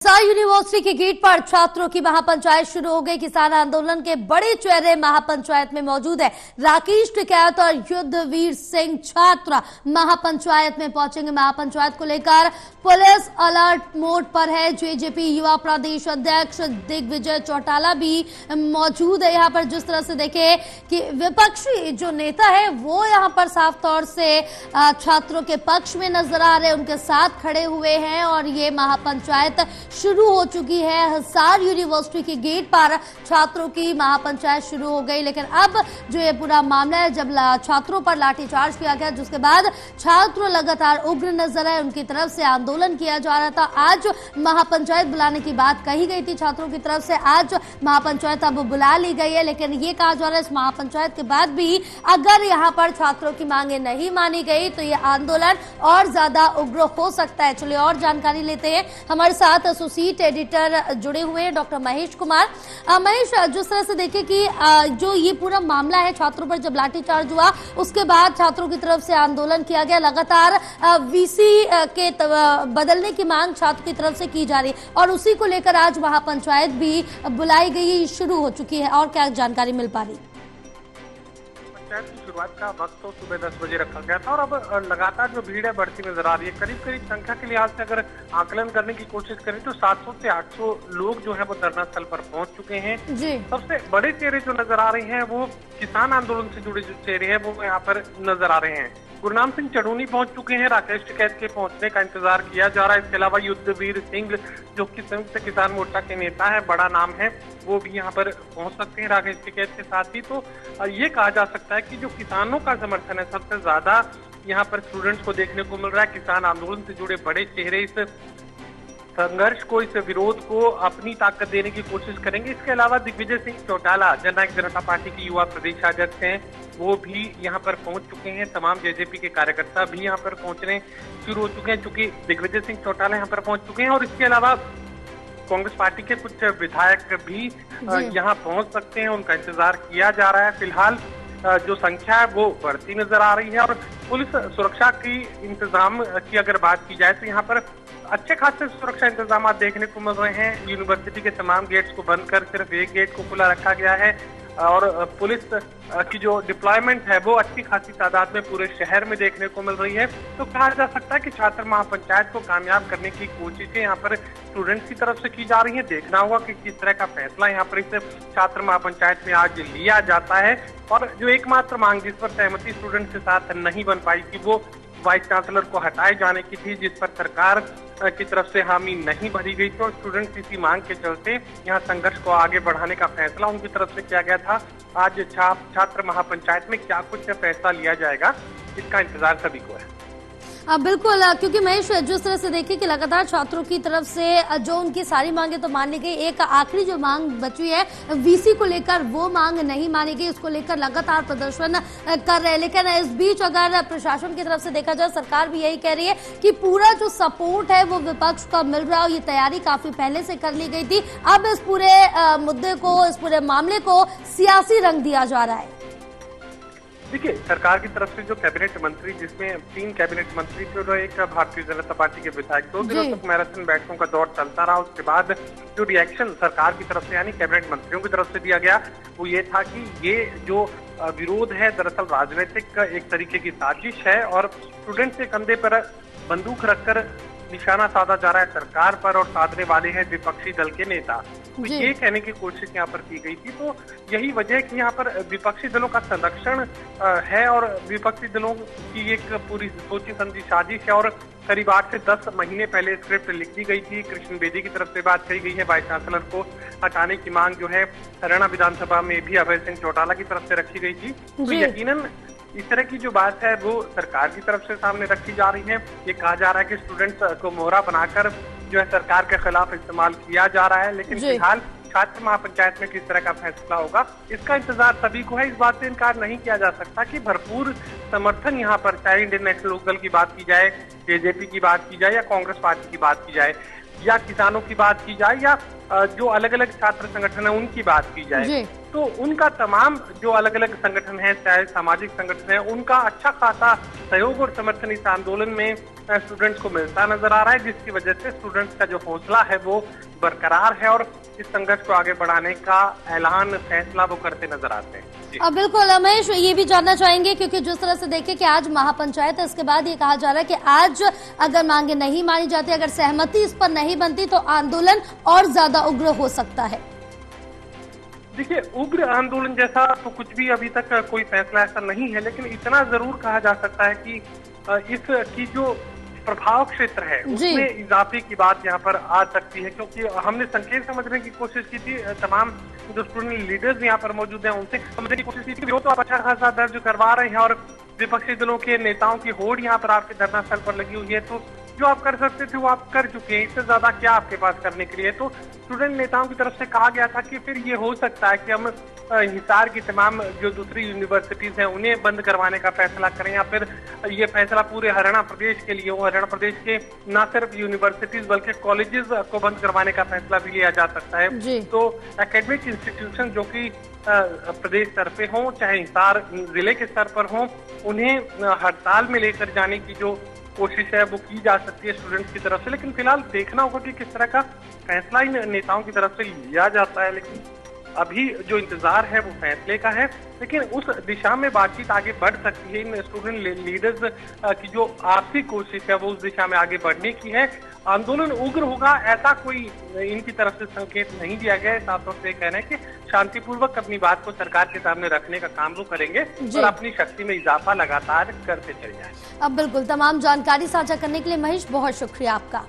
University के gate पर छात्रों की महापंचायत शुरू हो गई। किसान आंदोलन के बड़े चेहरे महापंचायत में मौजूद है। राकेश टिकैत और युद्धवीर सिंह छात्र महापंचायत में पहुंचेंगे। महापंचायत को लेकर पुलिस अलर्ट मोड पर है। जेजेपी युवा प्रदेश अध्यक्ष दिग्विजय चौटाला भी मौजूद है। यहाँ पर जिस तरह से देखे कि विपक्षी जो नेता है वो यहाँ पर साफ तौर से छात्रों के पक्ष में नजर आ रहे, उनके साथ खड़े हुए हैं और ये महापंचायत शुरू हो चुकी है। हिसार यूनिवर्सिटी के गेट पर छात्रों की महापंचायत शुरू हो गई। लेकिन अब जो ये पूरा मामला है, जब छात्रों पर लाठीचार्ज किया गया, जिसके बाद छात्र लगातार उग्र नजर आए, उनकी तरफ से आंदोलन किया जा रहा था। आज महापंचायत बुलाने की बात कही गई थी छात्रों की तरफ से। आज महापंचायत अब बुला ली गई है, लेकिन ये कहा जा रहा है इस महापंचायत के बाद भी अगर यहाँ पर छात्रों की मांगे नहीं मानी गई तो ये आंदोलन और ज्यादा उग्र हो सकता है। चलिए और जानकारी लेते हैं। हमारे साथ एसोसिएट एडिटर जुड़े हुए हैं डॉक्टर महेश कुमार। महेश, जिस तरह से देखें कि जो ये पूरा मामला है, छात्रों पर जब लाठीचार्ज हुआ उसके बाद छात्रों की तरफ से आंदोलन किया गया, लगातार वीसी के बदलने की मांग छात्रों की तरफ से की जा रही है और उसी को लेकर आज महापंचायत भी बुलाई गई, शुरू हो चुकी है। और क्या जानकारी मिल पा रही? पंचायत की शुरुआत का वक्त तो सुबह 10 बजे रखा गया था और अब लगातार जो भीड़ है बढ़ती नजर आ रही है। करीब करीब संख्या के लिहाज से अगर आकलन करने की कोशिश करें तो 700 से 800 लोग जो है वो धरना स्थल पर पहुंच चुके हैं। सबसे बड़े चेहरे जो नजर आ रहे हैं वो किसान आंदोलन से जुड़े जो चेहरे हैं वो यहाँ पर नजर आ रहे हैं। गुरनाम सिंह चढ़ूनी पहुंच चुके हैं। राकेश टिकैत के पहुंचने का इंतजार किया जा रहा है। इसके अलावा युद्धवीर सिंह जो कि संयुक्त किसान मोर्चा के नेता है, बड़ा नाम है, वो भी यहाँ पर पहुंच सकते हैं राकेश टिकैत के साथ ही। तो ये कहा जा सकता है कि जो किसानों का समर्थन है सबसे ज्यादा यहाँ पर स्टूडेंट्स को देखने को मिल रहा है। किसान आंदोलन से जुड़े बड़े चेहरे इस संघर्ष को, इस विरोध को अपनी ताकत देने की कोशिश करेंगे। इसके अलावा दिग्विजय सिंह चौटाला जननायक जनता पार्टी के युवा प्रदेश अध्यक्ष हैं, वो भी यहाँ पर पहुंच चुके हैं। तमाम जेजेपी के कार्यकर्ता भी यहाँ पर पहुंचने शुरू हो चुके हैं, चूंकि दिग्विजय सिंह चौटाला यहाँ पर पहुंच चुके हैं। और इसके अलावा कांग्रेस पार्टी के कुछ विधायक भी यहाँ पहुंच सकते हैं, उनका इंतजार किया जा रहा है। फिलहाल जो संख्या है वो बढ़ती नजर आ रही है और पुलिस सुरक्षा की इंतजाम की अगर बात की जाए तो यहाँ पर अच्छे खासे सुरक्षा इंतजाम देखने को मिल रहे हैं। यूनिवर्सिटी के तमाम गेट्स को बंद कर सिर्फ एक गेट को खुला रखा गया है और पुलिस की जो डिप्लॉयमेंट है वो अच्छी खासी तादाद में पूरे शहर में देखने को मिल रही है। तो कहा जा सकता है कि छात्र महापंचायत को कामयाब करने की कोशिशें यहाँ पर स्टूडेंट्स की तरफ से की जा रही है। देखना होगा कि किस तरह का फैसला यहाँ पर इस छात्र महापंचायत में आज लिया जाता है। और जो एकमात्र मांग जिस पर सहमति स्टूडेंट्स के साथ नहीं बन पाई थी वो वाइस चांसलर को हटाए जाने की थी, जिस पर सरकार की तरफ से हामी नहीं भरी गई थी और स्टूडेंट्स इसी मांग के चलते यहाँ संघर्ष को आगे बढ़ाने का फैसला उनकी तरफ से किया गया था। आज छात्र महापंचायत में क्या कुछ फैसला लिया जाएगा, इसका इंतजार सभी को है। बिल्कुल, क्योंकि महेश जिस तरह से देखिए कि लगातार छात्रों की तरफ से जो उनकी सारी मांगे तो मान ली गई, एक आखिरी जो मांग बची है वीसी को लेकर वो मांग नहीं मानी गई, इसको लेकर लगातार प्रदर्शन कर रहे हैं। लेकिन इस बीच अगर प्रशासन की तरफ से देखा जाए, सरकार भी यही कह रही है कि पूरा जो सपोर्ट है वो विपक्ष का मिल रहा है और ये तैयारी काफी पहले से कर ली गई थी। अब इस पूरे मुद्दे को, इस पूरे मामले को सियासी रंग दिया जा रहा है। देखिए, सरकार की तरफ से जो कैबिनेट मंत्री, जिसमें 3 कैबिनेट मंत्री थे और एक भारतीय जनता पार्टी के विधायक, 2 दिनों तक मैराथन बैठकों का दौर चलता रहा। उसके बाद जो रिएक्शन सरकार की तरफ से यानी कैबिनेट मंत्रियों की तरफ से दिया गया वो ये था कि ये जो विरोध है दरअसल राजनीतिक एक तरीके की साजिश है और स्टूडेंट्स के कंधे पर बंदूक रखकर निशाना साधा जा रहा है सरकार पर और साधने वाले हैं विपक्षी दल के नेता। तो ये कहने की कोशिश यहाँ पर की गई थी। तो यही वजह है कि यहाँ पर विपक्षी दलों का संरक्षण है और विपक्षी दलों की एक पूरी सोची समझी साजिश है और करीब 8 से 10 महीने पहले स्क्रिप्ट लिख दी गई थी। कृष्ण बेदी की तरफ से बात कही गई है, वाइस चांसलर को हटाने की मांग जो है हरियाणा विधानसभा में भी अभय सिंह चौटाला की तरफ से रखी गई थी। तो यकीनन इस तरह की जो बात है वो सरकार की तरफ से सामने रखी जा रही है। ये कहा जा रहा है कि स्टूडेंट्स को मोहरा बनाकर जो है सरकार के खिलाफ इस्तेमाल किया जा रहा है। लेकिन फिलहाल छात्र महापंचायत में किस तरह का फैसला होगा इसका इंतजार सभी को है। इस बात से इनकार नहीं किया जा सकता कि भरपूर समर्थन यहाँ पर, चाहे इंडियन नेशनल लोकदल की बात की जाए, जेजेपी की बात की जाए या कांग्रेस पार्टी की बात की जाए, या किसानों की बात की जाए या जो अलग अलग छात्र संगठन है उनकी बात की जाए, तो उनका तमाम जो अलग अलग संगठन है, चाहे सामाजिक संगठन है, उनका अच्छा खासा सहयोग और समर्थन इस आंदोलन में स्टूडेंट्स को मिलता नजर आ रहा है, जिसकी वजह से स्टूडेंट्स का जो हौसला है वो बरकरार है और इस संघर्ष को आगे बढ़ाने का ऐलान, फैसला वो करते नजर आते हैं। अब बिल्कुल रमेश, ये भी जानना चाहेंगे क्योंकि जिस तरह से देखें कि आज महापंचायत है, इसके बाद ये कहा जा रहा है कि आज अगर मांगे नहीं मानी जाती, अगर सहमति इस पर नहीं बनती तो आंदोलन और ज्यादा उग्र हो सकता है। देखिए, उग्र आंदोलन जैसा तो कुछ भी अभी तक कोई फैसला ऐसा नहीं है, लेकिन इतना जरूर कहा जा सकता है कि इसकी जो प्रभाव क्षेत्र है उसमें इजाफे की बात यहाँ पर आ सकती है, क्योंकि हमने संकेत समझने की कोशिश की थी, तमाम जो स्टूडेंट लीडर्स यहाँ पर मौजूद हैं उनसे समझने की कोशिश की थी, वो तो आप अच्छा खासा दर्ज करवा रहे हैं और विपक्षी दलों के नेताओं की होड़ यहाँ पर आपके धरना स्थल पर लगी हुई है, तो जो आप कर सकते थे वो आप कर चुके हैं, इससे ज्यादा क्या आपके पास करने के लिए। तो स्टूडेंट नेताओं की तरफ से कहा गया था कि फिर ये हो सकता है कि हम हिसार की तमाम जो दूसरी यूनिवर्सिटीज हैं उन्हें बंद करवाने का फैसला करें, या फिर ये फैसला पूरे हरियाणा प्रदेश के लिए हो, हरियाणा प्रदेश के न सिर्फ यूनिवर्सिटीज बल्कि कॉलेजेस को बंद करवाने का फैसला भी लिया जा सकता है। तो एकेडमिक इंस्टीट्यूशन जो कि प्रदेश स्तर पे हों चाहे हिसार जिले के स्तर पर हों, उन्हें हड़ताल में लेकर जाने की जो कोशिश है वो की जा सकती है स्टूडेंट्स की तरफ से, लेकिन फिलहाल देखना होगा कि किस तरह का फैसला इन नेताओं की तरफ से लिया जाता है। लेकिन अभी जो इंतजार है वो फैसले का है, लेकिन उस दिशा में बातचीत आगे बढ़ सकती है। इन स्टूडेंट लीडर्स की जो आपसी कोशिश है वो उस दिशा में आगे बढ़ने की है। आंदोलन उग्र होगा ऐसा कोई इनकी तरफ से संकेत नहीं दिया गया है, साफ तौर से कहना है कि शांतिपूर्वक अपनी बात को सरकार के सामने रखने का काम वो करेंगे और अपनी शक्ति में इजाफा लगातार करते चले जाएंगे। अब बिल्कुल, तमाम जानकारी साझा करने के लिए महेश बहुत शुक्रिया आपका।